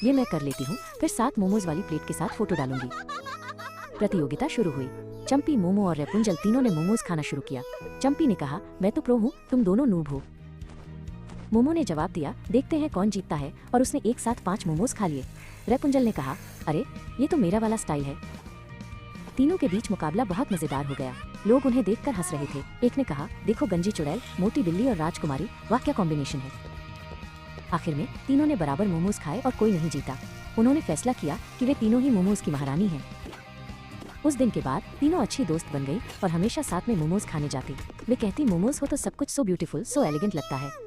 ये मैं कर लेती हूँ, फिर 7 मोमोज वाली प्लेट के साथ फोटो डालूंगी। प्रतियोगिता शुरू हुई। चंपी, मोमो और रेपुंजल तीनों ने मोमोज खाना शुरू किया। चंपी ने कहा, मैं तो प्रो हूँ, तुम दोनों नूब हो। मोमो ने जवाब दिया, देखते हैं कौन जीतता है, और उसने एक साथ 5 मोमोज खा लिए। रेपुंजल ने कहा, अरे ये तो मेरा वाला स्टाइल है। तीनों के बीच मुकाबला बहुत मजेदार हो गया। लोग उन्हें देखकर हंस रहे थे। एक ने कहा, देखो गंजी चुड़ैल, मोटी बिल्ली और राजकुमारी, वाह क्या कॉम्बिनेशन है। आखिर में तीनों ने बराबर मोमोज खाए और कोई नहीं जीता। उन्होंने फैसला किया कि वे तीनों ही मोमोज की महारानी हैं। उस दिन के बाद तीनों अच्छी दोस्त बन गई और हमेशा साथ में मोमोज खाने जाती। वे कहती, मोमोज हो तो सब कुछ सो ब्यूटीफुल, सो एलिगेंट लगता है।